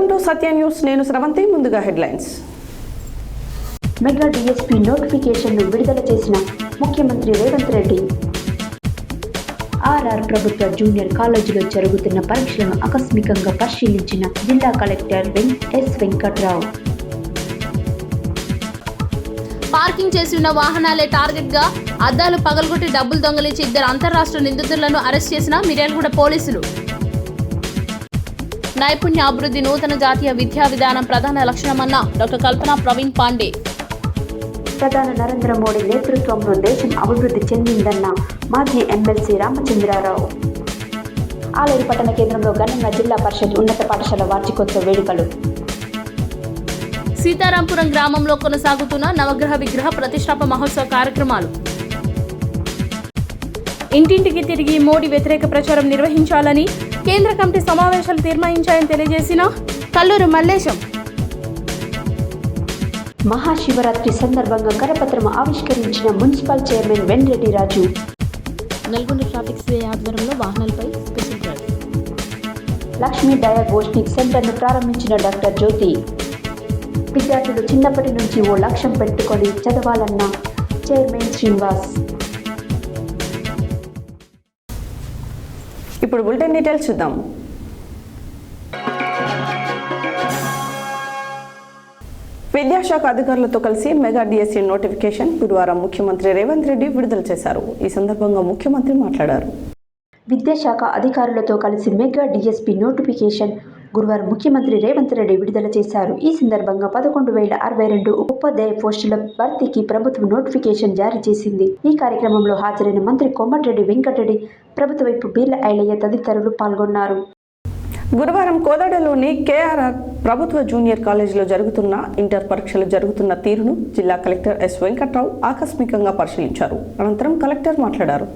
Welcome to Satya news. నేను స్రవంతి. ముందుగా headlines. Mega DSP నోటిఫికేషన్ను విడుదల చేసిన ముఖ్యమంత్రి రేవంత్ రెడ్డి. ఆర్ఆర్ ప్రభుత్వ జూనియర్ కాలేజీలో జరుగుతున్న పరీక్షలను ఆకస్మికంగా పరిశీలించిన జిల్లా కలెక్టర్ ఎస్ వెంకట్రావు. పార్కింగ్ చేసి ఉన్న వాహనాలే టార్గెట్ గా అద్దాలు పగలగొట్టి డబ్బులు దొంగిలించి 2 అంతర్రాష్ట్ర నిందితులను అరెస్ట్ చేసిన మిర్యాలగూడ పోలీసులు. నైపుణ్య అభివృద్ధి నూతన జాతీయ విద్యా విధానం ప్రధాన లక్షణమన్న డాక్టర్ కల్పన ప్రవీణ్ పాండే. ప్రధాని నరేంద్ర మోడీ నేతృత్వంలో దేశం అభివృద్ధి చెందిందన్న మాజీ ఎమ్మెల్సీ రామచంద్రారావు. ఆలేరు పట్టణ కేంద్రంలో ఘనంగా జిల్లా పరిషత్ ఉన్నత పాఠశాల వార్షికోత్సవ వేడుకలు. సీతారాంపురం గ్రామంలో కొనసాగుతున్న నవగ్రహ విగ్రహ ప్రతిష్టాప మహోత్సవ కార్యక్రమాలు. ఇంటింటికి తిరిగి మోడీ వ్యతిరేక ప్రచారం నిర్వహించాలని కేంద్ర కమిటీ సమావేశాలు తీర్మానించాయని తెలియజేసిన కల్లూరు మల్లేశం. మహాశివరాత్రి సందర్భంగా కరపత్రం ఆవిష్కరించిన మున్సిపల్ చైర్మన్ వెన్రెడ్డి రాజు. నల్గొండ ట్రాఫిక్ సిఐ ఆధ్వర్యంలో వాహనాలపై స్పెషల్ డ్రైవ్. లక్ష్మీ డయాగ్నోస్టిక్ సెంటర్ను ప్రారంభించిన డాక్టర్ జ్యోతి. విద్యార్థులు చిన్నప్పటి నుంచి ఓ లక్ష్యం పెట్టుకొని చదవాలన్న చైర్మన్ శ్రీనివాస్. ఇప్పుడు బులెటిన్ డీటెయిల్స్ చూద్దాం. విద్యాశాఖ అధికారులతో కలిసి మెగా డిఎస్సీ నోటిఫికేషన్ గురువారం ముఖ్యమంత్రి రేవంత్ రెడ్డి విడుదల చేశారు. ఈ సందర్భంగా ముఖ్యమంత్రి మాట్లాడారు. విద్యాశాఖ అధికారులతో కలిసి మెగా డిఎస్పీ నోటిఫికేషన్ గురువారం ముఖ్యమంత్రి రేవంత్ రెడ్డి విడుదల చేశారు. ఈ సందర్భంగా 11,062 ఉపాధ్యాయ పోస్టుల భర్తీకి ప్రభుత్వం నోటిఫికేషన్ జారీ చేసింది. ఈ కార్యక్రమంలో హాజరైన మంత్రి కోమటిరెడ్డి వెంకటరెడ్డి, ప్రభుత్వ వైపు బీర్ల ఐలయ్య తదితరులు పాల్గొన్నారు. గురువారం కోదాడలోని కేఆర్ఆర్ ప్రభుత్వ జూనియర్ కాలేజీలో జరుగుతున్న ఇంటర్ పరీక్షలు జరుగుతున్న తీరును జిల్లా కలెక్టర్ ఎస్ వెంకట్రావు ఆకస్మికంగా పరిశీలించారు. అనంతరం కలెక్టర్ మాట్లాడారు.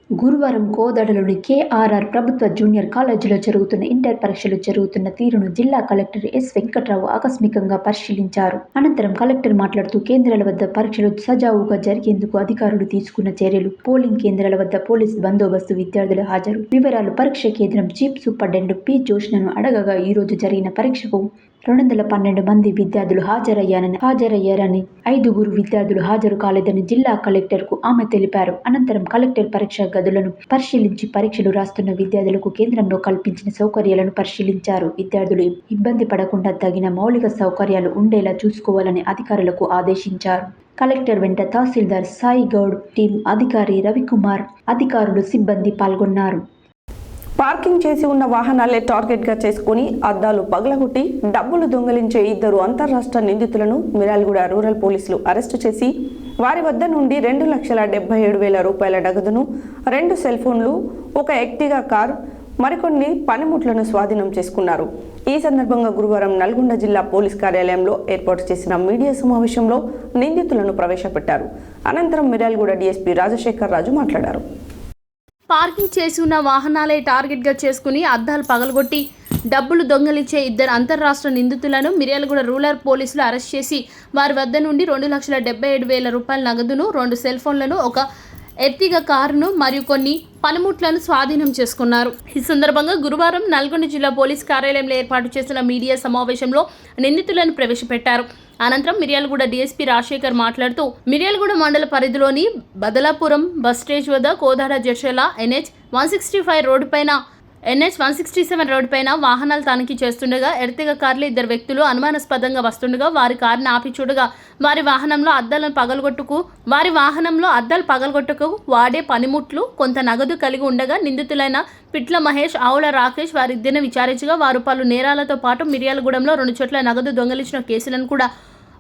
గురువారం కోదాడలోని కేఆర్ఆర్ ప్రభుత్వ జూనియర్ కాలేజీలో జరుగుతున్న ఇంటర్ పరీక్షలు జరుగుతున్న తీరును జిల్లా కలెక్టర్ ఎస్ వెంకట్రావు ఆకస్మికంగా పరిశీలించారు. అనంతరం కలెక్టర్ మాట్లాడుతూ కేంద్రాల వద్ద పరీక్షలు సజావుగా జరిగేందుకు అధికారులు తీసుకున్న చర్యలు, పోలింగ్ కేంద్రాల వద్ద పోలీస్ బందోబస్తు, విద్యార్థుల హాజరు వివరాలు పరీక్ష కేంద్రం చీఫ్ సూపరింటెండెంట్ పి జోష్నను అడగగా ఈ రోజు జరిగిన పరీక్షకు 212 మంది విద్యార్థులు హాజరయ్యారని 5 విద్యార్థులు హాజరు కాలేదని జిల్లా కలెక్టర్ కు ఆమె తెలిపారు. అనంతరం కలెక్టర్ పరీక్ష గదులను పరిశీలించి పరీక్షలు రాస్తున్న విద్యార్థులకు కేంద్రంలో కల్పించిన సౌకర్యాలను పరిశీలించారు. విద్యార్థులు ఇబ్బంది పడకుండా తగిన మౌలిక సౌకర్యాలు ఉండేలా చూసుకోవాలని అధికారులకు ఆదేశించారు. కలెక్టర్ వెంట తహసీల్దార్ సాయి గౌడ్, టీం అధికారి రవికుమార్, అధికారులు, సిబ్బంది పాల్గొన్నారు. పార్కింగ్ చేసి ఉన్న వాహనాలే టార్గెట్గా చేసుకుని అద్దాలు పగలగొట్టి డబ్బులు దొంగిలించే 2 అంతర్రాష్ట్ర నిందితులను మిర్యాలగూడ రూరల్ పోలీసులు అరెస్టు చేసి వారి వద్ద నుండి 2,77,000 రూపాయల నగదును, 2 సెల్ ఫోన్లు, ఒక ఎర్టిగా కార్, మరికొన్ని పనిముట్లను స్వాధీనం చేసుకున్నారు. ఈ సందర్భంగా గురువారం నల్గొండ జిల్లా పోలీస్ కార్యాలయంలో ఏర్పాటు చేసిన మీడియా సమావేశంలో నిందితులను ప్రవేశపెట్టారు. అనంతరం మిర్యాలగూడ డీఎస్పీ రాజశేఖర్ రాజు మాట్లాడారు. పార్కింగ్ చేసి ఉన్న వాహనాలే టార్గెట్గా చేసుకుని అద్దాలు పగలగొట్టి డబ్బులు దొంగిలించే 2 అంతర్రాష్ట్ర నిందితులను మిర్యాలగూడ రూరల్ పోలీసులు అరెస్ట్ చేసి వారి వద్ద నుండి 2,77,000 రూపాయల నగదును, 2 సెల్ ఫోన్లను, ఒక ఎర్టిగా కారును మరియు కొన్ని పనిముట్లను స్వాధీనం చేసుకున్నారు. ఈ సందర్భంగా గురువారం నల్గొండ జిల్లా పోలీస్ కార్యాలయంలో ఏర్పాటు చేసిన మీడియా సమావేశంలో నిందితులను ప్రవేశపెట్టారు. అనంతరం మిర్యాలగూడ డీఎస్పీ రాజశేఖర్ మాట్లాడుతూ మిర్యాలగూడ మండల పరిధిలోని బదలాపురం బస్ స్టేజ్ వద్ద కోదాడ జడ్చర్ల NH 165 రోడ్డు పైన NH 167 రోడ్డు పైన వాహనాలు తనిఖీ చేస్తుండగా ఎర్టిగా కార్లు 2 వ్యక్తులు అనుమానాస్పదంగా వస్తుండగా వారి కారుని ఆపి చూడగా వారి వాహనంలో అద్దాలు పగలగొట్టుకు వాడే పనిముట్లు, కొంత నగదు కలిగి ఉండగా నిందితులైన పిట్ల మహేష్, ఆవుల రాకేష్ వారిద్దరిని విచారించగా వారు పలు నేరాలతో పాటు మిర్యాలగూడెంలో 2 చోట్ల నగదు దొంగిలించిన కేసులను కూడా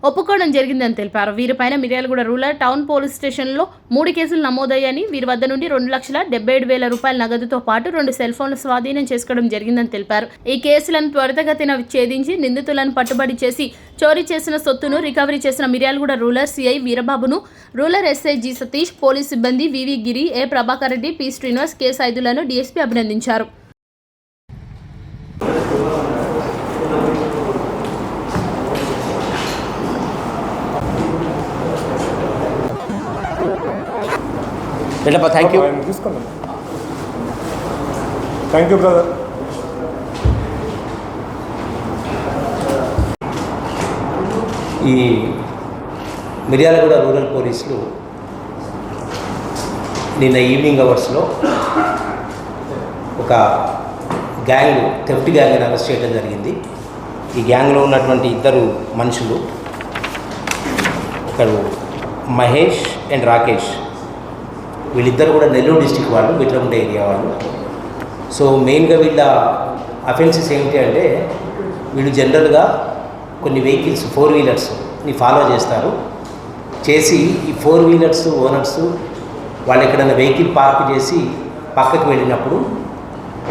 ఒప్పుకోవడం జరిగిందని తెలిపారు. వీరిపైన మిర్యాలగూడ రూరల్ టౌన్ పోలీస్ స్టేషన్లో 3 కేసులు నమోదయ్యాయని, వీరి వద్ద నుండి 2,77,000 రూపాయల నగదుతో పాటు 2 సెల్ ఫోన్లు స్వాధీనం చేసుకోవడం జరిగిందని తెలిపారు. ఈ కేసులను త్వరితగతిన ఛేదించి నిందితులను పట్టుబడి చేసి చోరీ చేసిన సొత్తును రికవరీ చేసిన మిర్యాలగూడ రూరల్ సిఐ వీరబాబును, rural SI G Satish, police సిబ్బంది V V Giri, A Prabhakar Reddy, P Srinivas, K సైదులను డీఎస్పీ అభినందించారు. Thank you. Thank you brother. ఈ మిర్యాలగూడ రూరల్ పోలీసులు నిన్న ఈవినింగ్ అవర్స్లో ఒక గ్యాంగ్ థెఫ్ట్ గ్యాంగ్ని అరెస్ట్ చేయడం జరిగింది. ఈ గ్యాంగ్లో ఉన్నటువంటి ఇద్దరు మనుషులు, ఒకరు మహేష్ అండ్ రాకేష్, వీళ్ళిద్దరు కూడా నెల్లూరు డిస్టిక్ వాళ్ళు, బిట్లగుంట ఏరియా వాళ్ళు. సో మెయిన్గా వీళ్ళ అఫెన్సెస్ ఏమిటి అంటే, వీళ్ళు జనరల్గా కొన్ని వెహికల్స్ 4 వీలర్స్ని ఫాలో చేసి ఈ 4 వీలర్స్ ఓనర్స్ వాళ్ళు ఎక్కడైనా వెహికల్ పార్క్ చేసి పక్కకి వెళ్ళినప్పుడు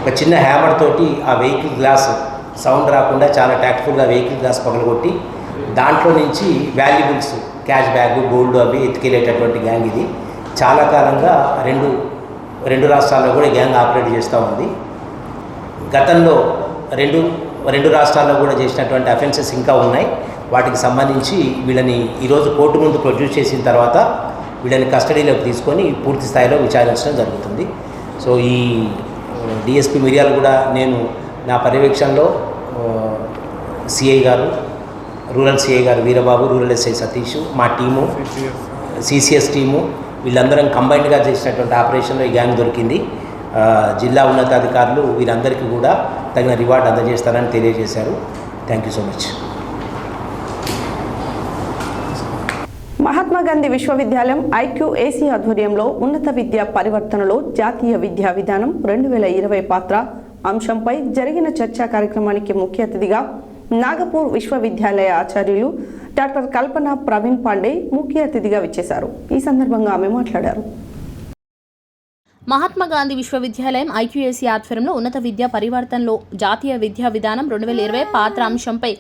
ఒక చిన్న హ్యామర్ తోటి ఆ వెహికల్ గ్లాస్ సౌండ్ రాకుండా చాలా ట్యాక్ట్ఫుల్గా వెహికల్ గ్లాస్ పగలగొట్టి దాంట్లో నుంచి వాల్యుబుల్స్, క్యాష్ బ్యాగ్, గోల్డ్ అవి ఎత్తుకెళ్ళేటటువంటి గ్యాంగ్ ఇది. చాలా కాలంగా రెండు రాష్ట్రాల్లో కూడా గ్యాంగ్ ఆపరేట్ చేస్తూ ఉంది. గతంలో రెండు రాష్ట్రాల్లో కూడా చేసినటువంటి అఫెన్సెస్ ఇంకా ఉన్నాయి. వాటికి సంబంధించి వీళ్ళని ఈరోజు కోర్టు ముందు ప్రొడ్యూస్ చేసిన తర్వాత వీళ్ళని కస్టడీలోకి తీసుకొని పూర్తి స్థాయిలో విచారించడం జరుగుతుంది. సో ఈ డిఎస్పీ మిర్యాలు కూడా నేను నా పర్యవేక్షణలో సిఐ గారు, రూరల్ సిఐ గారు వీరబాబు, రూరల్ ఎస్ఐ సతీష్, మా టీము సిసిఎస్ టీము వీళ్ళందరం కంబైన్డ్గా చేసినటువంటి ఆపరేషన్లో ఈ గ్యాంగ్ దొరికింది. జిల్లా ఉన్నతాధికారులు వీరందరికీ కూడా తగిన రివార్డ్ అందజేస్తారని తెలియజేశారు. Thank you so much. Mahatma Gandhi విశ్వవిద్యాలయం IQAC ఆధ్వర్యంలో ఉన్నత విద్యా పరివర్తనలో జాతీయ విద్యా విధానం 2020 పాత్ర అంశంపై జరిగిన చర్చా కార్యక్రమానికి ముఖ్య అతిథిగా నాగపూర్ విశ్వవిద్యాలయ ఆచార్యులు డాక్టర్ కల్పన ప్రవీణ్ పాండే ముఖ్య అతిథిగా విచ్చేశారు. ఈ సందర్భంగా ఆమె మాట్లాడారు. మహాత్మా గాంధీ విశ్వవిద్యాలయం IQAC ఆధ్వర్యంలో ఉన్నత విద్యా పరివర్తనలో జాతీయ విద్యా విధానం 2020 పాత్ర అంశంపై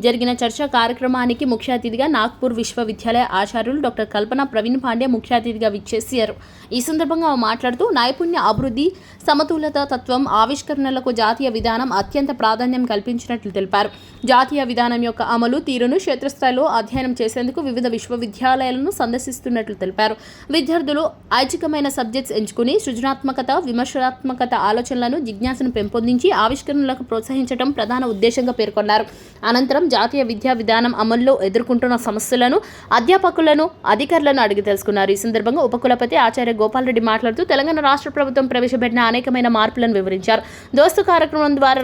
జరిగిన చర్చా కార్యక్రమానికి ముఖ్య అతిథిగా నాగ్పూర్ విశ్వవిద్యాలయ ఆచార్యులు డాక్టర్ కల్పన ప్రవీణ్ పాండే ముఖ్య అతిథిగా విచ్చేశారు. ఈ సందర్భంగా మాట్లాడుతూ నైపుణ్య అభివృద్ధి, సమతులత తత్వం, ఆవిష్కరణలకు జాతీయ విధానం అత్యంత ప్రాధాన్యం కల్పించినట్లు తెలిపారు. జాతీయ విధానం యొక్క అమలు తీరును క్షేత్రస్థాయిలో అధ్యయనం చేసేందుకు వివిధ విశ్వవిద్యాలయాలను సందర్శిస్తున్నట్లు తెలిపారు. విద్యార్థులు ఐచ్ఛికమైన సబ్జెక్ట్స్ ఎంచుకుని సృజనాత్మకత, విమర్శనాత్మకత ఆలోచనలను, జిజ్ఞాసను పెంపొందించి ఆవిష్కరణలకు ప్రోత్సహించడం ప్రధాన ఉద్దేశంగా పేర్కొన్నారు. అనంతరం జాతీయ విద్యా విధానం అమల్లో ఎదుర్కొంటున్న సమస్యలను అధ్యాపకులను, అధికారులను అడిగి తెలుసుకున్నారు. ఈ సందర్భంగా ఉపకులపతి ఆచార్య గోపాల్ రెడ్డి మాట్లాడుతూ తెలంగాణ రాష్ట్ర ప్రభుత్వం ప్రవేశపెట్టిన అనేకమైన మార్పులను వివరించారు. దోస్తు కార్యక్రమం ద్వారా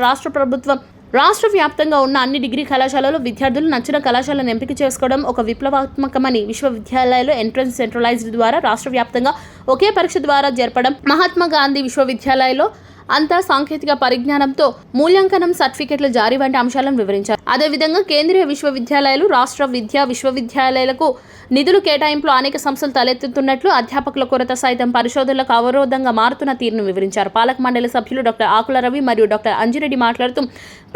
రాష్ట్ర వ్యాప్తంగా ఉన్న అన్ని డిగ్రీ కళాశాలలో విద్యార్థులు నచ్చిన కళాశాలను ఎంపిక చేసుకోవడం ఒక విప్లవాత్మకమని, విశ్వవిద్యాలయాలు ఎంట్రన్స్ సెంట్రలైజ్డ్ ద్వారా రాష్ట్ర వ్యాప్తంగా ఒకే పరీక్ష ద్వారా జరపడం, మహాత్మా గాంధీ విశ్వవిద్యాలయంలో అంతా సాంకేతిక పరిజ్ఞానంతో మూల్యాంకనం, సర్టిఫికెట్ల జారీ వంటి అంశాలను వివరించారు. అదేవిధంగా కేంద్రీయ విశ్వవిద్యాలయాలు, రాష్ట్ర విద్యా విశ్వవిద్యాలయాలకు నిధులు కేటాయింపులో అనేక సమస్యలు తలెత్తుతున్నట్లు, అధ్యాపకుల కొరత సైతం పరిశోధనలకు అవరోధంగా మారుతున్న తీరును వివరించారు. పాలక మండలి సభ్యులు డాక్టర్ ఆకుల రవి మరియు డాక్టర్ అంజిరెడ్డి మాట్లాడుతూ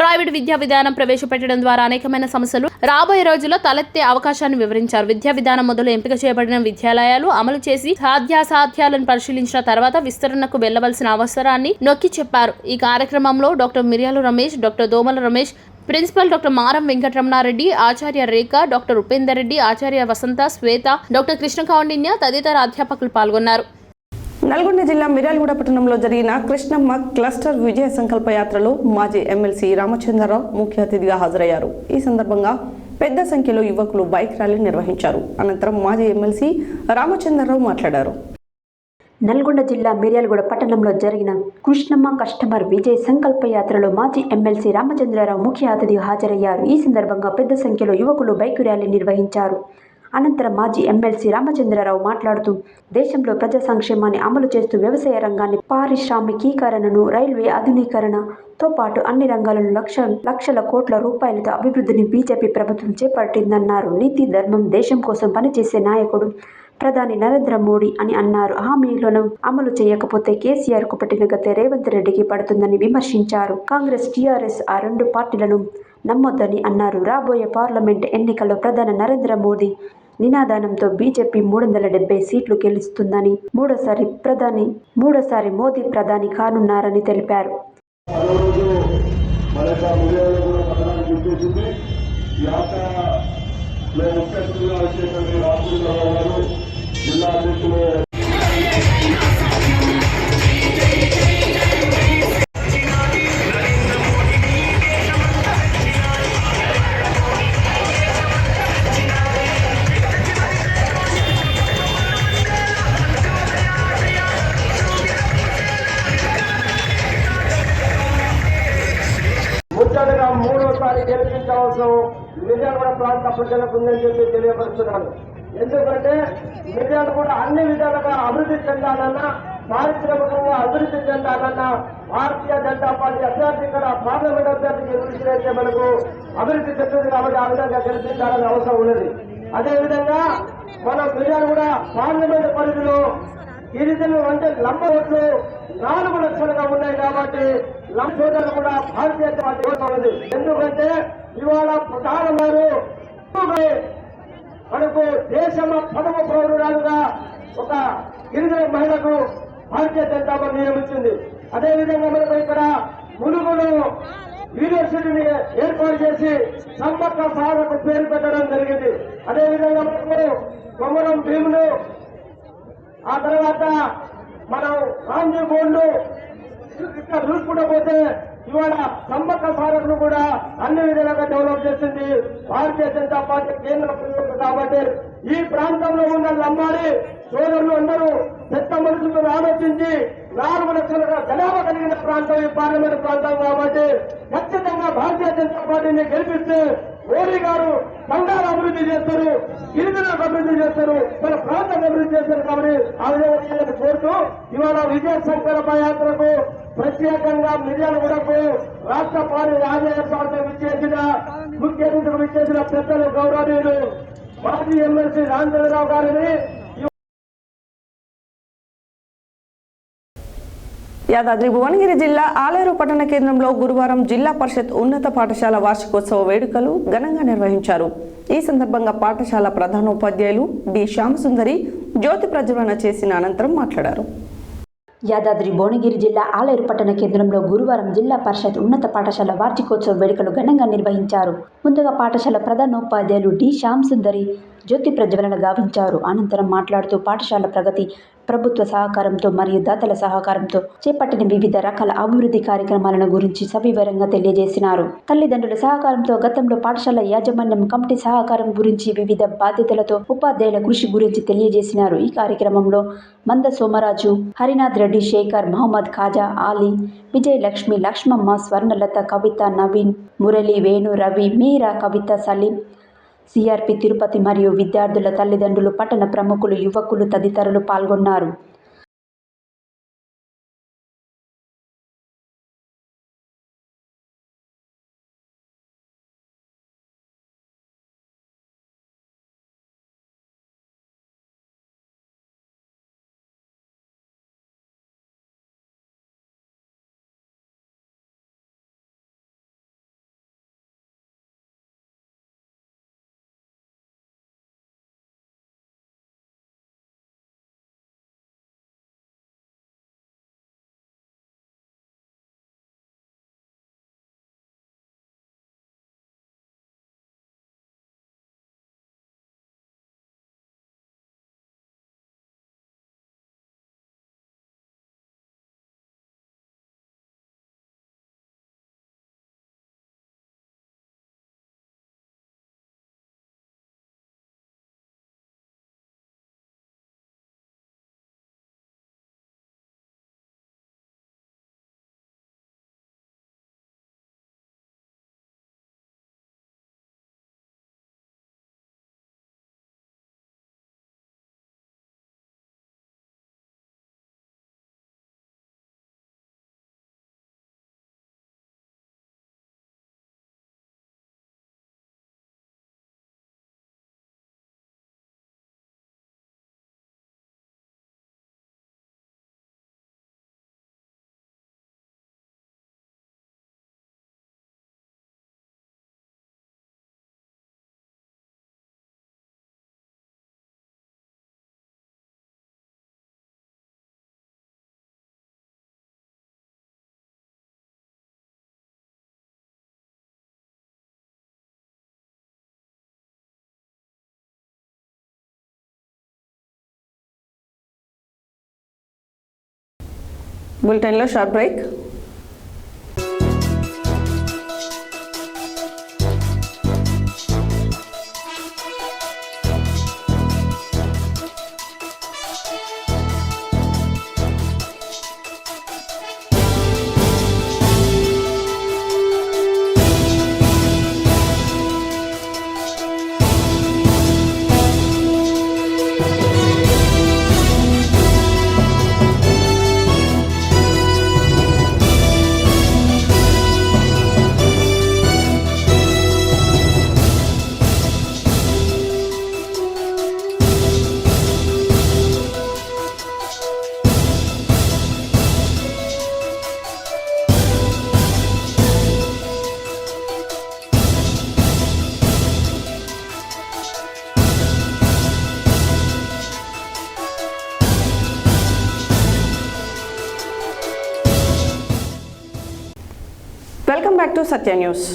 ప్రైవేట్ విద్యా విధానం ప్రవేశపెట్టడం ద్వారా అనేకమైన సమస్యలు రాబోయే రోజుల్లో తలెత్తే అవకాశాన్ని వివరించారు. విద్యా విధానం మొదలు ఎంపిక చేయబడిన విద్యాలయాలు అమలు చేసి సాధ్యాసాధ్యాలను పరిశీలించిన తర్వాత విస్తరణకు వెళ్లవలసిన అవసరాన్ని నొక్కి చెప్పారు. ఈ కార్యక్రమంలో డాక్టర్ మిర్యాల రమేష్, డాక్టర్ దోమల రమేష్, ప్రిన్సిపల్ డాక్టర్ మారం వెంకటరమణారెడ్డి, ఆచార్య రేఖ, డాక్టర్ ఉపేందర్ రెడ్డి, ఆచార్య వసంత, శ్వేత, డాక్టర్ కృష్ణ కౌండిన్య తదితర అధ్యాపకులు పాల్గొన్నారు. నల్గొండ జిల్లా మిర్యాలగూడ పట్టణంలో జరిగిన కృష్ణమ్మ క్లస్టర్ విజయ సంకల్ప యాత్రలో మాజీ ఎమ్మెల్సీ రామచంద్రరావు ముఖ్య అతిథిగా హాజరయ్యారు. ఈ సందర్భంగా పెద్ద సంఖ్యలో యువకులు బైక్ ర్యాలీ నిర్వహించారు. అనంతరం మాజీ ఎమ్మెల్సీ రామచంద్రరావు మాట్లాడారు. నల్గొండ జిల్లా మిర్యాలగూడ పట్టణంలో జరిగిన కృష్ణమ్మ కస్టమర్ విజయ్ సంకల్ప యాత్రలో మాజీ ఎమ్మెల్సీ రామచంద్రరావు ముఖ్య అతిథిగా హాజరయ్యారు. ఈ సందర్భంగా పెద్ద సంఖ్యలో యువకులు బైక్ ర్యాలీ నిర్వహించారు. అనంతరం మాజీ ఎమ్మెల్సీ రామచంద్రరావు మాట్లాడుతూ దేశంలో ప్రజా సంక్షేమాన్ని అమలు చేస్తూ వ్యవసాయ రంగాన్ని, పారిశ్రామికీకరణను, రైల్వే ఆధునీకరణతో పాటు అన్ని రంగాలలో లక్షల కోట్ల రూపాయలతో అభివృద్ధిని బీజేపీ ప్రభుత్వం చేపట్టిందన్నారు. నీతి, ధర్మం, దేశం కోసం పనిచేసే నాయకుడు ప్రధాని నరేంద్ర మోడీ అని అన్నారు. హామీలను అమలు చేయకపోతే కేసీఆర్ కు పట్టిన గతే రేవంత్ రెడ్డికి పడుతుందని విమర్శించారు. కాంగ్రెస్, టీఆర్ఎస్ ఆ రెండు పార్టీలను నమ్మొద్దని అన్నారు. రాబోయే పార్లమెంట్ ఎన్నికల్లో ప్రధాని నరేంద్ర మోదీ నినాదంతో బీజేపీ 370 సీట్లు గెలుస్తుందని, మూడోసారి మోదీ ప్రధాని కానున్నారని తెలిపారు. జిల్లా అధ్యక్షులు మిర్యాలగూడ ప్రాంత ప్రజలకు ఉందని చెప్పి తెలియపరుస్తున్నాను. ఎందుకంటే మిర్యాలు కూడా అన్ని విధాలుగా అభివృద్ధి చెందాలన్నా, పారిశ్రామికంగా అభివృద్ధి చెందాలన్నా భారతీయ జనతా పార్టీ అభ్యర్థి ఇక్కడ పార్లమెంట్ అభ్యర్థికి ఎదురుసినైతే మనకు అభివృద్ధి చెందుతుంది. కాబట్టి ఆ విధంగా గెలిపించాలని అవసరం ఉన్నది. అదేవిధంగా మనం మిర్యాలు కూడా పార్లమెంట్ పరిధిలో గిరిజనులు అంటే లంబ ఓట్లు 4 లక్షలుగా ఉన్నాయి. కాబట్టి లంబ సోదరులు కూడా భారతీయ జనతా పార్టీ ఉన్నది. ఎందుకంటే ఇవాళ ప్రధానమంత్రి మనకు దేశంలో 10వ పౌరురాలుగా ఒక గిరిజన మహిళకు భారతీయ జనతా పార్టీ నియమించింది. అదేవిధంగా మనకు ఇక్కడ ములుగులో యూనివర్సిటీని ఏర్పాటు చేసి సమ్మక్క సారకు పేరు పెట్టడం జరిగింది. అదేవిధంగా మనకు కొమరం భీములు, ఆ తర్వాత మనం రాంజీ బోర్డు ఇక్కడ చూసుకుంటూ పోతే ఇవాళ సమ్మక్క సారకును కూడా అన్ని విధాలుగా డెవలప్ చేసింది భారతీయ జనతా పార్టీ కేంద్ర ప్రభుత్వం. కాబట్టి ఈ ప్రాంతంలో ఉన్న లంబాడి సోదరులు అందరూ పెద్ద మనుషులను ఆలోచించి 4 లక్షలుగా జనాభా కలిగిన ప్రాంతం ఈ పార్లమెంట్ ప్రాంతం. కాబట్టి ఖచ్చితంగా భారతీయ జనతా పార్టీని గెలిపిస్తే మోడీ గారు బంగారు అభివృద్ధి చేస్తారు, గిరిజనులకు అభివృద్ధి చేస్తారు, మన ప్రాంతం అభివృద్ధి చేస్తారు. కాబట్టి ఆ విధంగా కోరుతూ ఇవాళ విజయ సంకల్ప యాత్రకు ప్రత్యేకంగా మిర్యాలగూడకు రాష్ట్ర పార్టీ రాజకీయ ప్రాంతం ఇచ్చేసిన ముఖ్య అతిథులు ఇచ్చేసిన పెద్దలు గౌరవనీయులు మాజీ ఎమ్మెల్సీ రామచంద్రరావు గారిని యాదాద్రి భువనగిరి జిల్లా ఆలేరు పట్టణ కేంద్రంలో గురువారం జిల్లా పరిషత్ ఉన్నత పాఠశాల వార్షికోత్సవ వేడుకలు ఘనంగా నిర్వహించారు. ఈ సందర్భంగా పాఠశాల ప్రధానోపాధ్యాయులు డి శ్యామసుందరి జ్యోతి ప్రజ్వలన చేసిన అనంతరం మాట్లాడారు. యాదాద్రి భువనగిరి జిల్లా ఆలేరు పట్టణ కేంద్రంలో గురువారం జిల్లా పరిషత్ ఉన్నత పాఠశాల వార్షికోత్సవ వేడుకలు ఘనంగా నిర్వహించారు. ముందుగా పాఠశాల ప్రధానోపాధ్యాయులు డి శ్యామసుందరి జ్యోతి ప్రజ్వలన గావించారు. అనంతరం మాట్లాడుతూ పాఠశాల ప్రగతి, ప్రభుత్వ సహకారంతో మరియు దాతల సహకారంతో చేపట్టిన వివిధ రకాల అభివృద్ధి కార్యక్రమాలను గురించి సవివరంగా తెలియజేసినారు. తల్లిదండ్రుల సహకారంతో గతంలో పాఠశాల యాజమాన్యం కమిటీ సహకారం గురించి, వివిధ బాధ్యతలతో ఉపాధ్యాయుల కృషి గురించి తెలియజేసినారు. ఈ కార్యక్రమంలో మంద సోమరాజు, హరినాథ్ రెడ్డి, శేఖర్, మహమ్మద్ ఖాజా, ఆలీ, విజయలక్ష్మి, లక్ష్మమ్మ, స్వర్ణలత, కవిత, నవీన్, మురళి, వేణు, రవి, మీరా, కవిత, సలీం, సిఆర్పి తిరుపతి మరియు విద్యార్థుల తల్లిదండ్రులు, పట్టణ ప్రముఖులు, యువకులు తదితరులు పాల్గొన్నారు. బులెటిన్లో short break. Back to Satya news.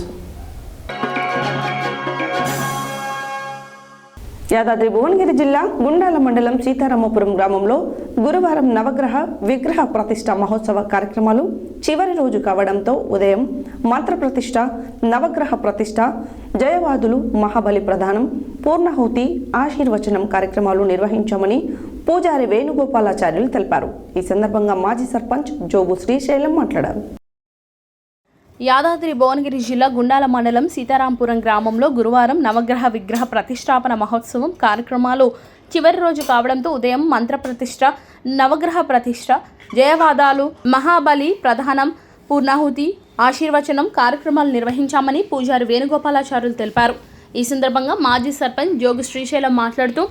Yadadri Bhuvanagiri జిల్లా గుండాల మండలం సీతారామపురం గ్రామంలో గురువారం నవగ్రహ విగ్రహ ప్రతిష్ఠ మహోత్సవ కార్యక్రమాలు చివరి రోజు కావడంతో ఉదయం మంత్రప్రతిష్ఠ, నవగ్రహ ప్రతిష్ఠ, జయవాదులు, మహాబలి ప్రదానం, పూర్ణాహుతి, ఆశీర్వచనం కార్యక్రమాలు నిర్వహించామని పూజారి వేణుగోపాలాచార్యులు తెలిపారు. ఈ సందర్భంగా మాజీ సర్పంచ్ జోగు శ్రీశైలం మాట్లాడారు. యాదాద్రి భువనగిరి జిల్లా గుండాల మండలం సీతారాంపురం గ్రామంలో గురువారం నవగ్రహ విగ్రహ ప్రతిష్టాపన మహోత్సవం కార్యక్రమాలు చివరి రోజు కావడంతో ఉదయం మంత్రప్రతిష్ఠ, నవగ్రహ ప్రతిష్ఠ, జయవాదాలు, మహాబలి ప్రధానం, పూర్ణాహుతి, ఆశీర్వచనం కార్యక్రమాలు నిర్వహించామని పూజారి వేణుగోపాలాచార్యులు తెలిపారు. ఈ సందర్భంగా మాజీ సర్పంచ్ జోగు శ్రీశైలం మాట్లాడుతూ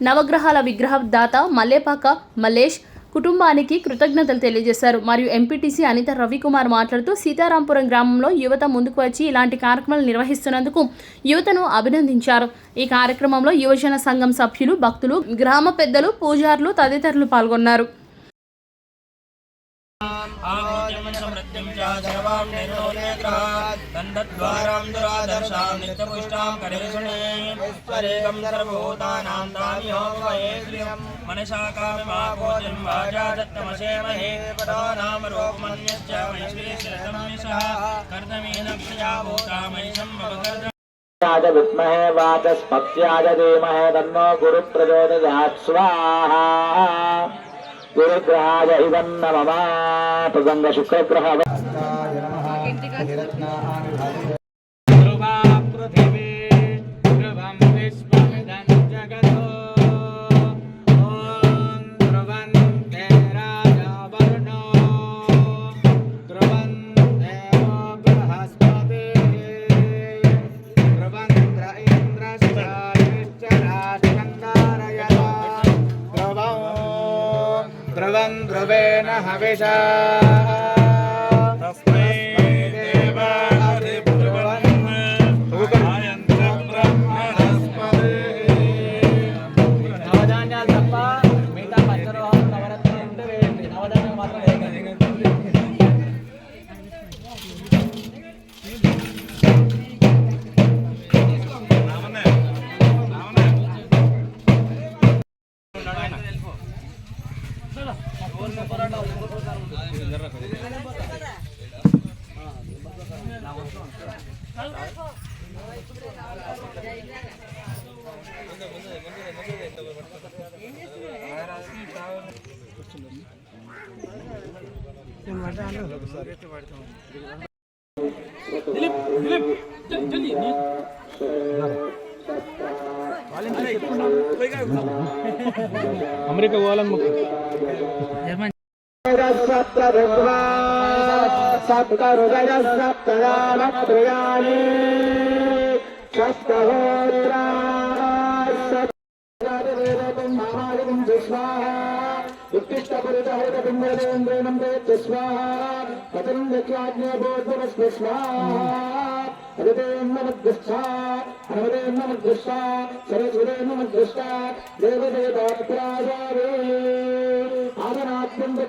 నవగ్రహాల విగ్రహ దాత మల్లేపాక మల్లేష్ కుటుంబానికి కృతజ్ఞతలు తెలియజేశారు. మరియు ఎంపీటీసీ అనిత రవికుమార్ మాట్లాడుతూ సీతారాంపురం గ్రామంలో యువత ముందుకు వచ్చి ఇలాంటి కార్యక్రమాలు నిర్వహిస్తున్నందుకు యువతను అభినందించారు. ఈ కార్యక్రమంలో యువజన సంఘం సభ్యులు, భక్తులు, గ్రామ పెద్దలు, పూజారులు తదితరులు పాల్గొన్నారు. విద్మహే వాచస్పత్యాయ ధీమహి తన్నో గురు ప్రచోదయాత్. స్వాహా. గురుగ్రహాయ ఇదన్నమమ. ప్రసంగ శుక్రగ్రహ ధ్రువేణ హవిషా తస్మై నవధాన్యాలు తప్ప మిగతా పంచలోహం నవరత్నాలు ఉంటే వేయండి. నవధాన్యాలు మాత్రం వేయండి. అమెరికా పోవాలని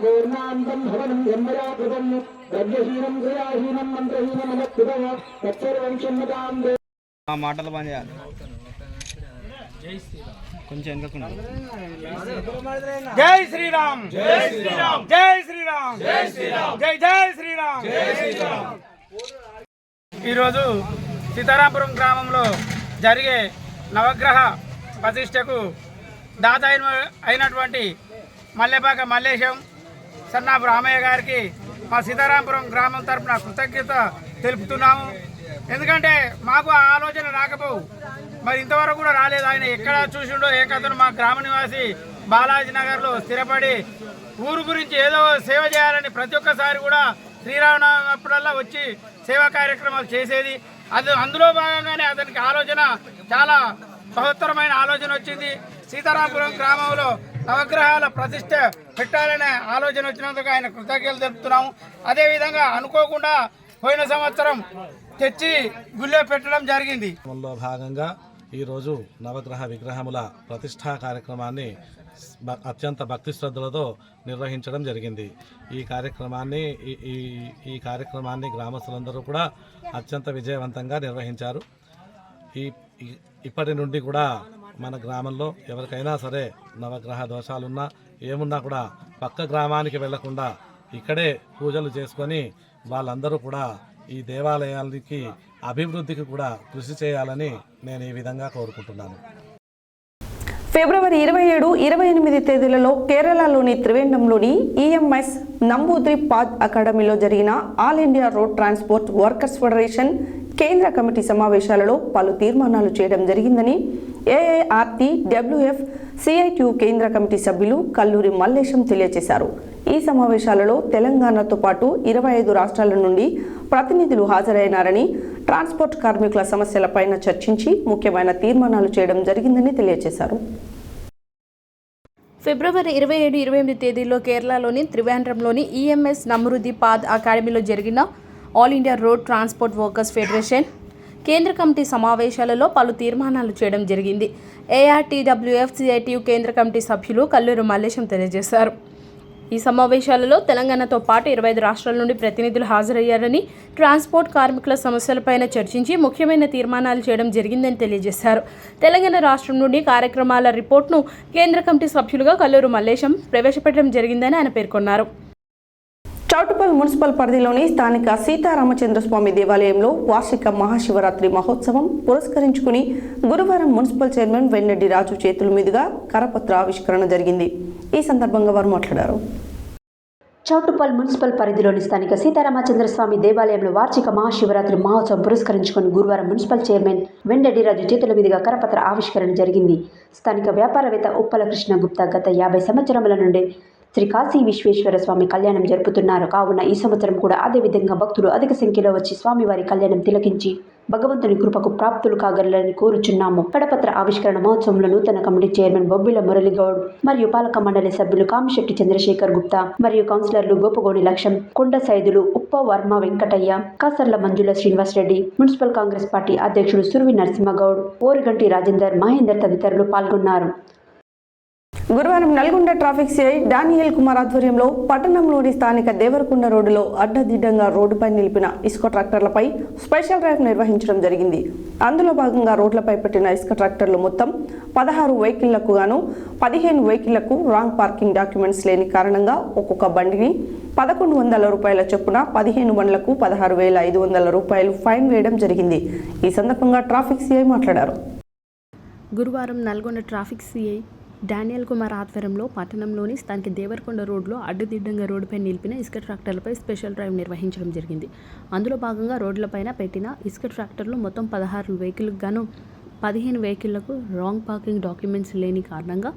పూర్ణాంతం భవనం జన్మయాకృతం ద్రవ్యహీనం క్రియాహీనం మంత్రహీనమనః తత్సర్వంశమ్మతాం. మాటలు పని చేయాలి. కొంచెం వెనుకకుండా. జై శ్రీరామ్, జై శ్రీరామ్, జై శ్రీరామ్, జై శ్రీరామ్, జై జై శ్రీరామ్, జై శ్రీరామ్. ఈరోజు సీతారాంపురం గ్రామంలో జరిగే నవగ్రహ ప్రతిష్టకు దాత అయినటువంటి మల్లెపాక మల్లేశం, సన్నాపు రామయ్య గారికి మా సీతారాంపురం గ్రామం తరఫున కృతజ్ఞత తెలుపుతున్నాము. ఎందుకంటే మాకు ఆ ఆలోచన రాకపోవు, మరి ఇంతవరకు కూడా రాలేదు. ఆయన ఎక్కడ చూసిండో ఏ కథను మా గ్రామ నివాసి బాలాజీ నగర్లో స్థిరపడి ఊరు గురించి ఏదో సేవ చేయాలని ప్రతి ఒక్కసారి కూడా శ్రీరామనవమి అప్పుడల్లా వచ్చి సేవా కార్యక్రమాలు చేసేది. అందులో భాగంగానే అతనికి ఆలోచన చాలా బహుత్తరమైన ఆలోచన వచ్చింది. సీతారాంపురం గ్రామంలో నవగ్రహాల ప్రతిష్ట పెట్టాలనే ఆలోచన వచ్చినందుకు ఆయన కృతజ్ఞతలు తెలుపుతున్నాము. అదేవిధంగా అనుకోకుండా పోయిన సంవత్సరం తెచ్చి గుళ్ళో పెట్టడం జరిగింది. భాగంగా ఈరోజు నవగ్రహ విగ్రహముల ప్రతిష్ఠా కార్యక్రమాన్ని అత్యంత భక్తి శ్రద్ధలతో నిర్వహించడం జరిగింది. ఈ కార్యక్రమాన్ని గ్రామస్తులందరూ కూడా అత్యంత విజయవంతంగా నిర్వహించారు. ఇప్పటి నుండి కూడా మన గ్రామంలో ఎవరికైనా సరే నవగ్రహ దోషాలున్నా ఏమున్నా కూడా పక్క గ్రామానికి వెళ్లకుండా ఇక్కడే పూజలు చేసుకొని వాళ్ళందరూ కూడా ఈ దేవాలయానికి అభివృద్ధికి కూడా కృషి చేయాలని నేను ఈ విధంగా కోరుకుంటున్నాను. ఫిబ్రవరి 27, 28 తేదీలలో కేరళలోని త్రివేంద్రంలోని ఈఎంఎస్ నంబూద్రిపాద్ అకాడమీలో జరిగిన all India road transport workers federation కేంద్ర కమిటీ సమావేశాలలో పలు తీర్మానాలు చేయడం జరిగిందని ఏఐఆర్టీ డబ్ల్యూఎఫ్ సిఐటియు కేంద్ర కమిటీ సభ్యులు కల్లూరి మల్లేశం తెలియజేశారు. ఈ సమావేశాలలో తెలంగాణతో పాటు 25 రాష్ట్రాల నుండి ప్రతినిధులు హాజరైనారని, ట్రాన్స్పోర్ట్ కార్మికుల సమస్యలపైన చర్చించి ముఖ్యమైన తీర్మానాలు చేయడం జరిగిందని తెలియజేశారు. ఫిబ్రవరి 27, 28 తేదీల్లో కేరళలోని త్రివేంద్రంలోని ఈఎంఎస్ నమ్రుద్దిపాద్ అకాడమీలో జరిగిన all India road transport workers federation కేంద్ర కమిటీ సమావేశాలలో పలు తీర్మానాలు చేయడం జరిగింది. ఏఆర్టీడబ్ల్యూఎఫ్ సిఐటియు కేంద్ర కమిటీ సభ్యులు కల్లూరి మల్లేశం తెలియజేశారు. ఈ సమావేశాలలో తెలంగాణతో పాటు 25 రాష్ట్రాల నుండి ప్రతినిధులు హాజరయ్యారని, ట్రాన్స్పోర్ట్ కార్మికుల సమస్యలపైన చర్చించి ముఖ్యమైన తీర్మానాలు చేయడం జరిగిందని తెలియజేశారు. తెలంగాణ రాష్ట్రం నుండి కార్యక్రమాల రిపోర్ట్ను కేంద్ర కమిటీ సభ్యులుగా కల్లూరి మల్లేశం ప్రవేశపెట్టడం జరిగిందని ఆయన పేర్కొన్నారు. చౌటుప్పల్ మున్సిపల్ పరిధిలోని స్థానిక సీతారామచంద్రస్వామి దేవాలయంలో వార్షిక మహాశివరాత్రి మహోత్సవం పురస్కరించుకుని గురువారం మున్సిపల్ చైర్మన్ వెన్నెడ్డి రాజు చేతుల మీదుగా కరపత్ర ఆవిష్కరణ జరిగింది. ఈ సందర్భంగా వారు మాట్లాడారు. చౌటుప్పల్ మున్సిపల్ పరిధిలోని స్థానిక సీతారామచంద్రస్వామి దేవాలయంలో వార్షిక మహాశివరాత్రి మహోత్సవం పురస్కరించుకుని గురువారం మున్సిపల్ చైర్మన్ వెన్నెడ్డి రాజు చేతుల మీదుగా కరపత్ర ఆవిష్కరణ జరిగింది. స్థానిక వ్యాపారవేత్త ఉప్పల కృష్ణ గుప్తా గత 50 సంవత్సరముల నుండి శ్రీ కాశీ విశ్వేశ్వర స్వామి కళ్యాణం జరుపుతున్నారు. కావున ఈ సంవత్సరం కూడా అదేవిధంగా భక్తులు అధిక సంఖ్యలో వచ్చి స్వామివారి కళ్యాణం తిలకించి భగవంతుని కృపకు ప్రాప్తులు కాగలని కోరుచున్నాము. కరపత్ర ఆవిష్కరణ మహోత్సవంలో నూతన కమిటీ చైర్మన్ బొబ్బిల మురళిగౌడ్ మరియు పాలక మండలి సభ్యులు కామిశెట్టి చంద్రశేఖర్ గుప్తా మరియు కౌన్సిలర్లు గోపగోని లక్ష్యం, కొండ సైదులు, ఉప్ప వర్మ వెంకటయ్య, కాసర్ల మంజుల శ్రీనివాస్ రెడ్డి, మున్సిపల్ కాంగ్రెస్ పార్టీ అధ్యక్షుడు సుర్వి నరసింహగౌడ్, ఓరిగంటి రాజేందర్, మహేందర్ తదితరులు పాల్గొన్నారు. గురువారం Nalgonda traffic CI Daniel Kumar ఆధ్వర్యంలో పట్టణంలోని స్థానిక దేవరకొండ రోడ్డులో అడ్డదిడ్డంగా రోడ్డుపై నిలిపిన ఇసుక ట్రాక్టర్లపై స్పెషల్ డ్రైవ్ నిర్వహించడం జరిగింది. అందులో భాగంగా రోడ్లపై పెట్టిన ఇసుక ట్రాక్టర్లు మొత్తం 16 వెహికళ్లకు గాను 15 వెహికళ్లకు రాంగ్ పార్కింగ్ డాక్యుమెంట్స్ లేని కారణంగా ఒక్కొక్క బండిని 1100 రూపాయల చొప్పున 15 బండ్లకు 16,500 రూపాయలు ఫైన్ వేయడం జరిగింది. ఈ సందర్భంగా ట్రాఫిక్ సిఐ మాట్లాడారు. గురువారం Nalgonda traffic CI Daniel Kumar ఆధ్వర్యంలో పట్టణంలోని స్థానిక దేవరకొండ రోడ్లో అడ్డదిడ్డంగా రోడ్డుపై నిలిపిన ఇసుక ట్రాక్టర్లపై స్పెషల్ డ్రైవ్ నిర్వహించడం జరిగింది. అందులో భాగంగా రోడ్లపైన పెట్టిన ఇసుక ట్రాక్టర్లు మొత్తం 16 వెహికల్కు గాను 15 వెహికళ్లకు రాంగ్ పార్కింగ్ డాక్యుమెంట్స్ లేని కారణంగా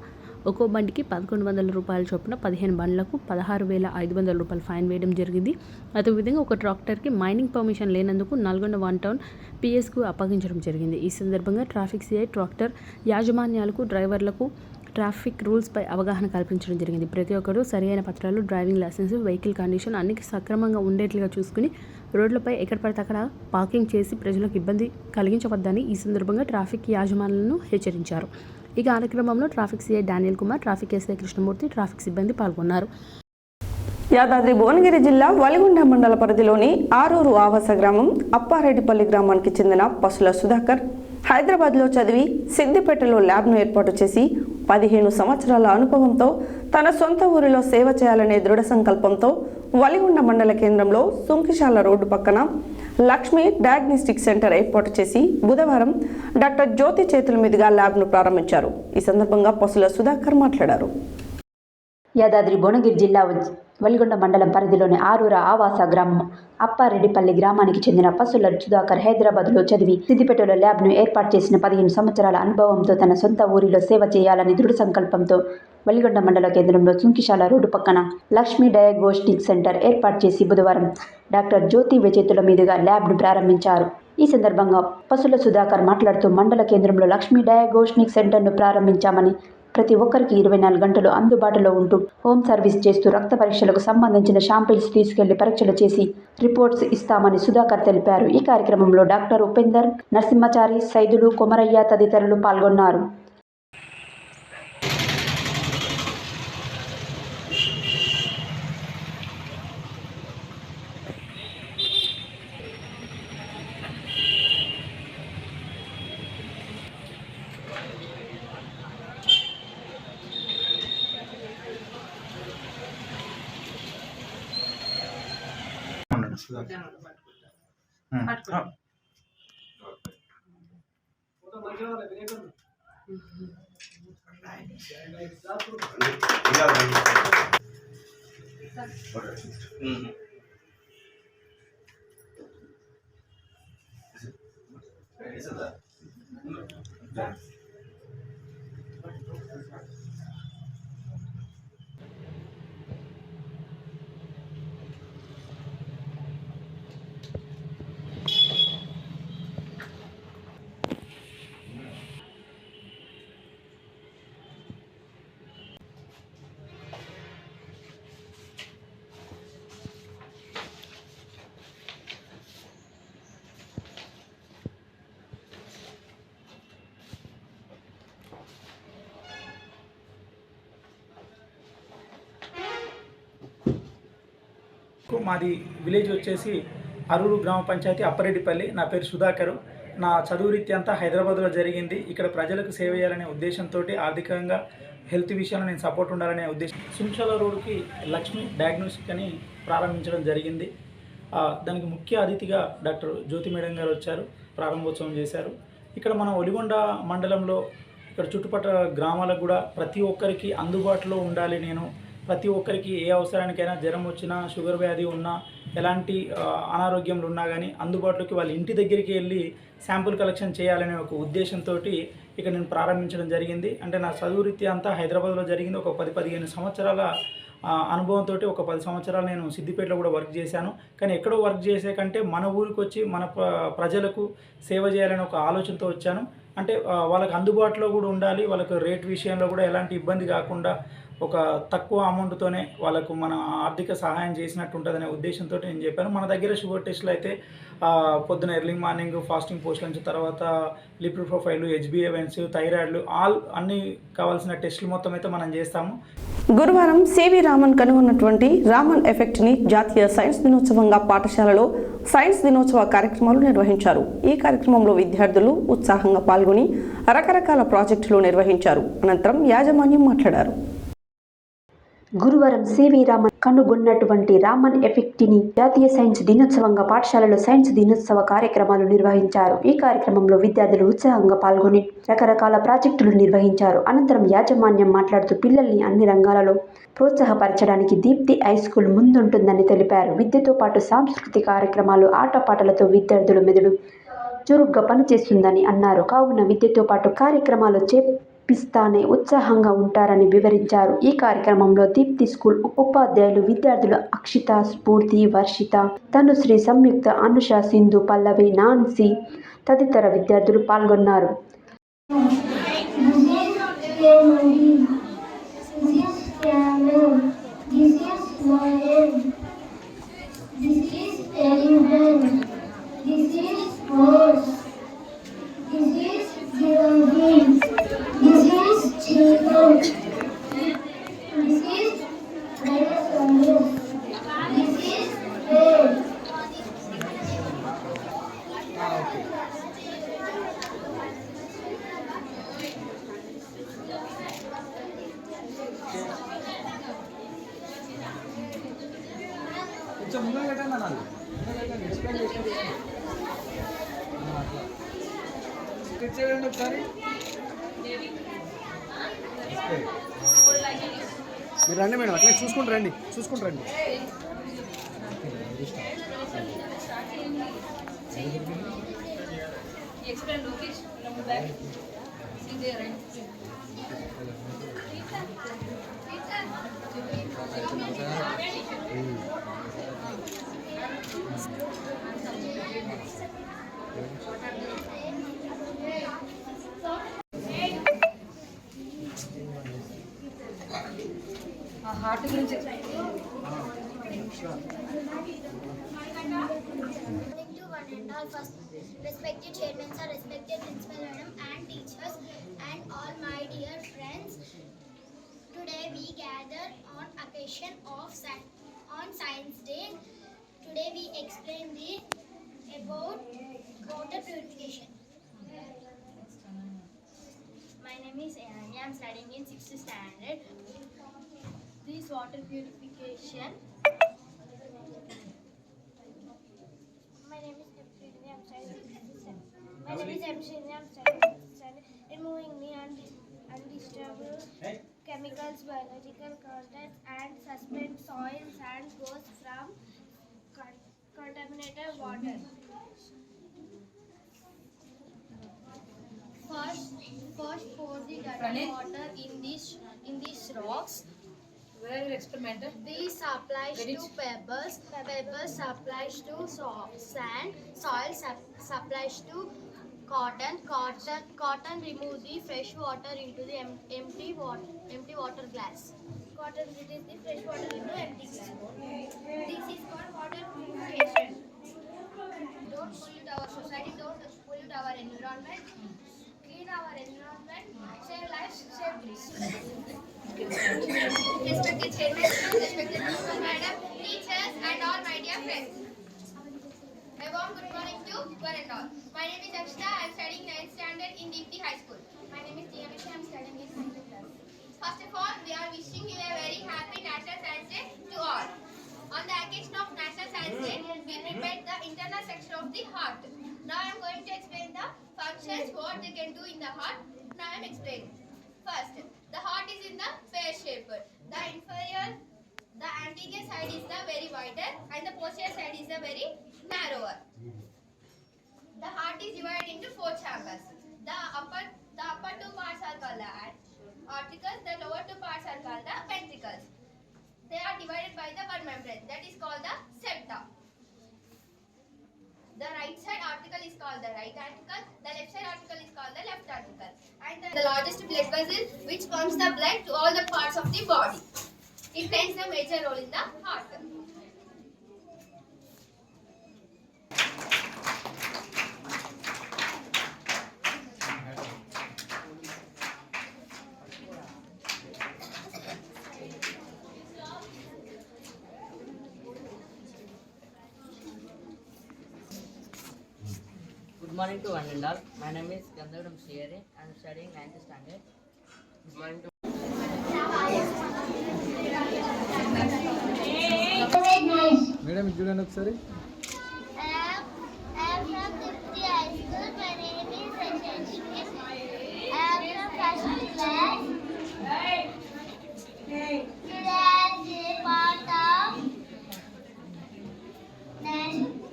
ఒక్కో బండికి 1100 రూపాయల చొప్పున 15 బండ్లకు 16,500 రూపాయలు ఫైన్ వేయడం జరిగింది. అదేవిధంగా ఒక ట్రాక్టర్కి మైనింగ్ పర్మిషన్ లేనందుకు నల్గొండ 1 టౌన్ పిఎస్కు అప్పగించడం జరిగింది. ఈ సందర్భంగా ట్రాఫిక్ సిఐ ట్రాక్టర్ యాజమాన్యాలకు, డ్రైవర్లకు ట్రాఫిక్ రూల్స్పై అవగాహన కల్పించడం జరిగింది. ప్రతి ఒక్కరూ సరైన పత్రాలు, డ్రైవింగ్ లైసెన్స్, వెహికల్ కండిషన్ అన్ని సక్రమంగా ఉండేట్లుగా చూసుకుని రోడ్లపై ఎక్కడ పడితే అక్కడ పార్కింగ్ చేసి ప్రజలకు ఇబ్బంది కలిగించవద్దని ఈ సందర్భంగా ట్రాఫిక్ యాజమాన్యాలను హెచ్చరించారు. ఈ కార్యక్రమంలో traffic CI Daniel Kumar, traffic SI Krishnamurthy, traffic సిబ్బంది పాల్గొన్నారు. యాదాద్రి భువనగిరి జిల్లా వలిగొండ మండల పరిధిలోని ఆరూరు ఆవాస గ్రామం అప్పారెడ్డిపల్లి గ్రామానికి చెందిన పసుల సుధాకర్ హైదరాబాద్లో చదివి సిద్దిపేటలో ల్యాబ్ను ఏర్పాటు చేసి 15 సంవత్సరాల అనుభవంతో తన సొంత ఊరిలో సేవ చేయాలనే దృఢ సంకల్పంతో వలిగొండ మండల కేంద్రంలో సుంకిశాల రోడ్డు పక్కన లక్ష్మీ డయాగ్నోస్టిక్ సెంటర్ ఏర్పాటు చేసి బుధవారం డాక్టర్ జ్యోతి చేతుల మీదుగా ల్యాబ్ను ప్రారంభించారు. ఈ సందర్భంగా పసుల సుధాకర్ మాట్లాడారు. యాదాద్రి భువనగిరి జిల్లా వలిగొండ మండలం పరిధిలోని ఆరూర ఆవాస గ్రామం అప్పారెడ్డిపల్లి గ్రామానికి చెందిన పసుల సుధాకర్ హైదరాబాద్లో చదివి సిద్దిపేటలో ల్యాబ్ను ఏర్పాటు చేసిన 15 సంవత్సరాల అనుభవంతో తన సొంత ఊరిలో సేవ చేయాలని దృఢ సంకల్పంతో వలిగొండ మండల కేంద్రంలో సుంకిశాల రోడ్డు పక్కన లక్ష్మీ డయాగ్నోస్టిక్ సెంటర్ ఏర్పాటు చేసి బుధవారం డాక్టర్ జ్యోతి చేతుల మీదుగా ల్యాబ్ను ప్రారంభించారు. ఈ సందర్భంగా పసుల సుధాకర్ మాట్లాడుతూ మండల కేంద్రంలో లక్ష్మీ డయాగ్నోస్టిక్ సెంటర్ను ప్రారంభించామని, ప్రతి ఒక్కరికి 24 గంటలు అందుబాటులో ఉంటూ హోమ్ సర్వీస్ చేస్తూ రక్త పరీక్షలకు సంబంధించిన శాంపిల్స్ తీసుకెళ్లి పరీక్షలు చేసి రిపోర్ట్స్ ఇస్తామని సుధాకర్ తెలిపారు. ఈ కార్యక్రమంలో డాక్టర్ ఉపేందర్, నరసింహచారి, సైదులు, కొమరయ్య తదితరులు పాల్గొన్నారు. మాది విలేజ్ వచ్చేసి అరూరు గ్రామ పంచాయతీ అప్పరెడ్డిపల్లి. నా పేరు సుధాకర్. నా చదువు రీత్యా అంతా హైదరాబాద్లో జరిగింది. ఇక్కడ ప్రజలకు సేవ చేయాలనే ఉద్దేశంతో ఆర్థికంగా హెల్త్ విషయంలో నేను సపోర్ట్ ఉండాలనే ఉద్దేశం సుంచాల రోడ్డుకి లక్ష్మి డయాగ్నోస్టిక్ అని ప్రారంభించడం జరిగింది. దానికి ముఖ్య అతిథిగా డాక్టర్ జ్యోతి మేడం గారు వచ్చారు, ప్రారంభోత్సవం చేశారు. ఇక్కడ మన ఒలిగొండ మండలంలో ఇక్కడ చుట్టుపక్కల గ్రామాలకు కూడా ప్రతి ఒక్కరికి అందుబాటులో ఉండాలి. నేను ప్రతి ఒక్కరికి ఏ అవసరానికైనా జ్వరం వచ్చినా, షుగర్ వ్యాధి ఉన్నా, ఎలాంటి అనారోగ్యంలు ఉన్నా కానీ అందుబాటులోకి వాళ్ళ ఇంటి దగ్గరికి వెళ్ళి శాంపుల్ కలెక్షన్ చేయాలనే ఒక ఉద్దేశంతో ఇక్కడ నేను ప్రారంభించడం జరిగింది. అంటే నా చదువు రీత్యా అంతా హైదరాబాద్లో జరిగింది. ఒక 10-15 సంవత్సరాల అనుభవంతో ఒక 10 సంవత్సరాలు నేను సిద్దిపేటలో కూడా వర్క్ చేశాను. కానీ ఎక్కడో వర్క్ చేసే కంటే మన ఊరికి వచ్చి మన ప్రజలకు సేవ చేయాలనే ఒక ఆలోచనతో వచ్చాను. అంటే వాళ్ళకి అందుబాటులో కూడా ఉండాలి, వాళ్ళకు రేట్ విషయంలో కూడా ఎలాంటి ఇబ్బంది కాకుండా ఒక తక్కువ అమౌంట్తోనే వాళ్ళకు మన ఆర్థిక సహాయం చేసినట్టు ఉంటుందనే ఉద్దేశంతో నేను చెప్పాను. మన దగ్గర షుగర్ టెస్టులు అయితే పొద్దున ఎర్లీ మార్నింగ్ ఫాస్టింగ్ పోస్ట్ నుంచి తర్వాత లిపిడ్ ప్రొఫైల్, HbA1c, థైరాయిడ్లు అన్నీ కావాల్సిన టెస్టులు మొత్తం అయితే మనం చేస్తాము. గురువారం సివి రామన్ కనుగొన్నటువంటి రామన్ ఎఫెక్ట్ని జాతీయ సైన్స్ దినోత్సవంగా పాఠశాలలో సైన్స్ దినోత్సవ కార్యక్రమాలు నిర్వహించారు. ఈ కార్యక్రమంలో విద్యార్థులు ఉత్సాహంగా పాల్గొని రకరకాల ప్రాజెక్టులు నిర్వహించారు. అనంతరం యాజమాన్యం మాట్లాడారు. గురువారం సివి రామన్ కనుగొన్నటువంటి రామన్ ఎఫెక్ట్ని జాతీయ సైన్స్ దినోత్సవంగా పాఠశాలలో సైన్స్ దినోత్సవ కార్యక్రమాలు నిర్వహించారు. ఈ కార్యక్రమంలో విద్యార్థులు ఉత్సాహంగా పాల్గొని రకరకాల ప్రాజెక్టులు నిర్వహించారు. అనంతరం యాజమాన్యం మాట్లాడుతూ పిల్లల్ని అన్ని రంగాలలో ప్రోత్సాహపరచడానికి దీప్తి హై స్కూల్ ముందుంటుందని తెలిపారు. విద్యతో పాటు సాంస్కృతిక కార్యక్రమాలు, ఆటపాటలతో విద్యార్థుల మెదడు చురుగ్గా పనిచేస్తుందని అన్నారు. కావున విద్యతో పాటు కార్యక్రమాలు పిస్తానే ఉత్సాహంగా ఉంటారని వివరించారు. ఈ కార్యక్రమంలో దీప్తి స్కూల్ ఉపాధ్యాయులు, విద్యార్థులు అక్షిత, స్ఫూర్తి, వర్షిత, తనుశ్రీ, సంయుక్త, అనుష, సింధు, పల్లవి, నాన్సీ తదితర విద్యార్థులు పాల్గొన్నారు. మీరు రండి మేడం, అట్లా చూసుకుంటూ రండి. హార్ట్ గురించి To one and all, first, respected chairman sir, respected principal madam and teachers and all my dear friends. Today we gather on occasion of Science Day. Today we explain about water purification. My name is Ananya. I am studying in 6th standard. This water purification. My name is Epsilon. I am studying. My name is Epsilon. I am studying. Removing the undisturbed chemicals, biological contents, and suspend soils and goes from contaminated water. First pour the dirty water in these rocks. where your experimental These applies to pebbles applies to sand, soil supplies to cotton remove the fresh water into the empty water glass. Cotton release the fresh water into empty glass. This is called water purification. Don't pollute our society, don't pollute our environment. Clean our environment, save lives, save trees. Respected chairman, respected principal madam, teachers and all my dear friends. A warm good morning to one and all. My name is Akshita. I am studying 9th standard in Deepthi High School. My name is Diyanisha. I am studying in 9th class. First of all, we are wishing you a very happy National Science Day to all. On the occasion of National Science Day, we prepared the internal section of the heart. Now I am going to explain the functions, what they can do in the heart. Now I am explaining. First, the heart is in the pear shape. The anterior side is the very wider and the posterior side is the very narrower. The heart is divided into 4 chambers. The upper 2 parts are called the arterioles. The lower 2 parts are called the ventricles. They are divided by the blood membrane, that is called the septa. The right side article is called the right article, the left side article is called the left article, and the largest blood vessel which pumps the blood to all the parts of the body. It plays a major role in the heart. Good morning to one and all. My name is Gandhavram Srihari. I am studying 9th standard. Good morning to madam ఇది చూడండి ఒకసారి. I am from Deepthi High School. My name is Rajeshri. I am from first class. Today is a part of National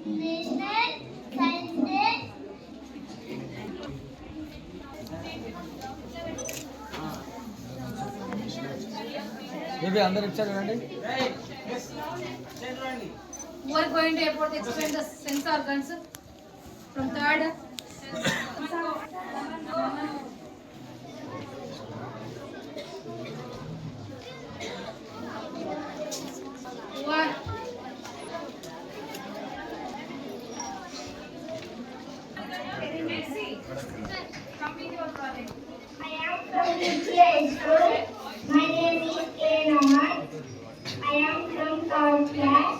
Science Day. Baby అందరు ఇచ్చారు చూడండి. who are going to about explain the sense organs from third one complete your project. I am from Deepthi High School. My name is A. Naman. I am from third class.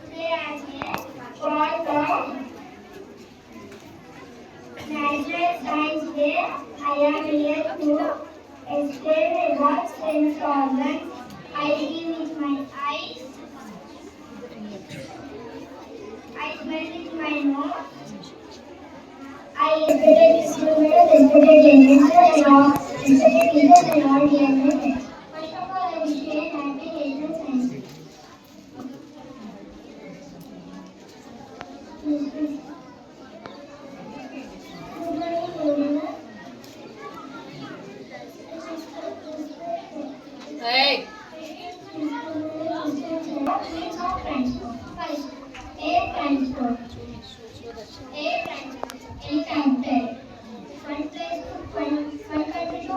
Today I am part of National Science Day. I am here to explain about sense organs. I see with my eyes. I smell with my nose. I respected distributor, respected generation, and all respected teachers and all dear friends. First of all, I wish you a happy National Science Day. Hey, First, air transport. Air transport. One country to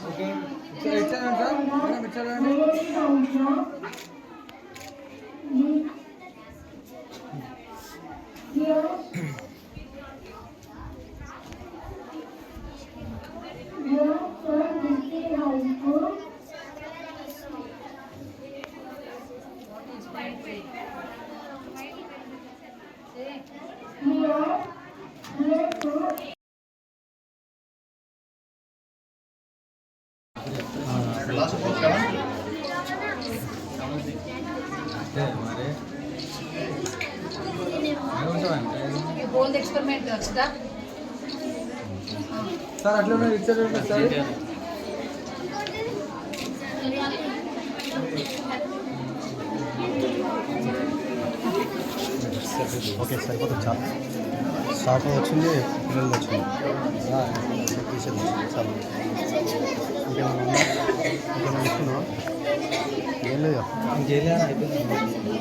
okay ఇచ్చారండి sir madam ఇచ్చారండి बोल experiment अच्छा sir అట్లా ఇచ్చారండి sir okay సరిపోతుంది చాలా stock వచ్చింది పిల్లలు వచ్చింది తీసేది చాలా ఇంకేమైనా ఇస్తున్నావా ఏం లేదు ఇంకేం అయిపోయింది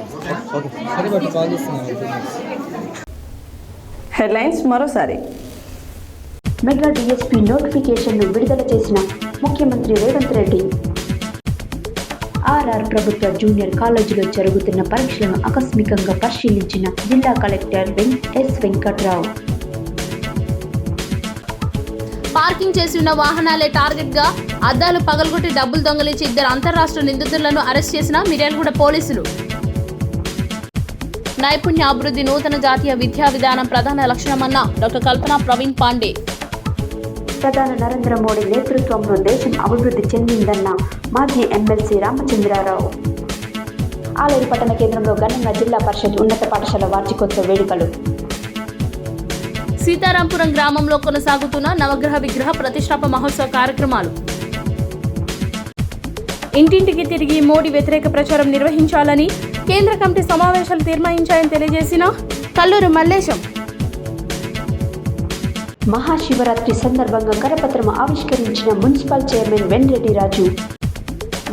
ఓకే సరే బట్టి కాల్ చేస్తున్నాను హెడ్లైన్స్ మరోసారి. మెగా డిఎస్పీ నోటిఫికేషన్ను విడుదల చేసిన ముఖ్యమంత్రి రేవంత్ రెడ్డి. ఆర్ఆర్ ప్రభుత్వ జూనియర్ కాలేజీలో జరుగుతున్న పరీక్షలను ఆకస్మికంగా పరిశీలించిన జిల్లా కలెక్టర్ ఎస్ వెంకట్రావు. పార్కింగ్ చేసి ఉన్న వాహనాలే టార్గెట్ గా అద్దాలు పగలగొట్టి డబ్బులు దొంగిలించి 2 అంతర్రాష్ట్ర నిందితులను అరెస్ట్ చేసిన మిర్యాలగూడ పోలీసులు. నైపుణ్య అభివృద్ధి నూతన జాతీయ విద్యా విధానం ప్రధాన లక్షణమన్న డాక్టర్ కల్పన ప్రవీణ్ పాండే. ప్రధాని నరేంద్ర మోడీ నేతృత్వంలో దేశం అభివృద్ధి చెందిందన్న మాజీ ఎమ్మెల్సీ రామచంద్రారావు. ఆలేరు పట్టణ కేంద్రంలో ఘనంగా జిల్లా పరిషత్ ఉన్నత పాఠశాల వార్షికోత్సవ వేడుకలు. సీతారాంపురం గ్రామంలో కొనసాగుతున్న నవగ్రహ విగ్రహ ప్రతిష్టాప మహోత్సవ కార్యక్రమాలు. ఇంటింటికి తిరిగి మోడీ వ్యతిరేక ప్రచారం నిర్వహించాలని కేంద్ర కమిటీ సమావేశాలు తీర్మానించాయని తెలియజేసిన కల్లూరు మల్లేశం. మహాశివరాత్రి సందర్భంగా కరపత్రం ఆవిష్కరించిన మున్సిపల్ చైర్మన్ వెంరెడ్డి రాజు.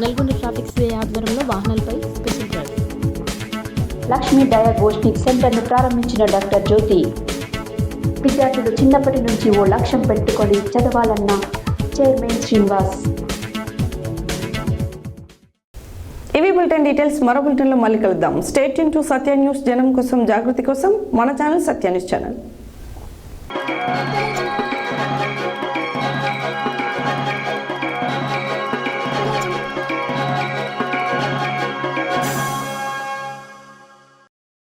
నల్గొండ ట్రాఫిక్ సిఐ ఆధ్వర్యంలో వాహనాలపై స్పెషల్ డ్రైవ్. లక్ష్మీ డయాగ్నోస్టిక్ సెంటర్ను ప్రారంభించిన డాక్టర్ జ్యోతి. విద్యార్థులు చిన్నప్పటి నుంచి ఓ లక్ష్యం పెట్టుకొని చదవాలన్న చైర్మన్ శ్రీనివాస్. ఇవి బులెటిన్ డీటెయిల్స్. మరో బులెటిన్లో మళ్ళీ కలుద్దాం. Stay tune to Satya news. జనం కోసం జాగృతి కోసం మన ఛానల్ సత్య న్యూస్ ఛానల్.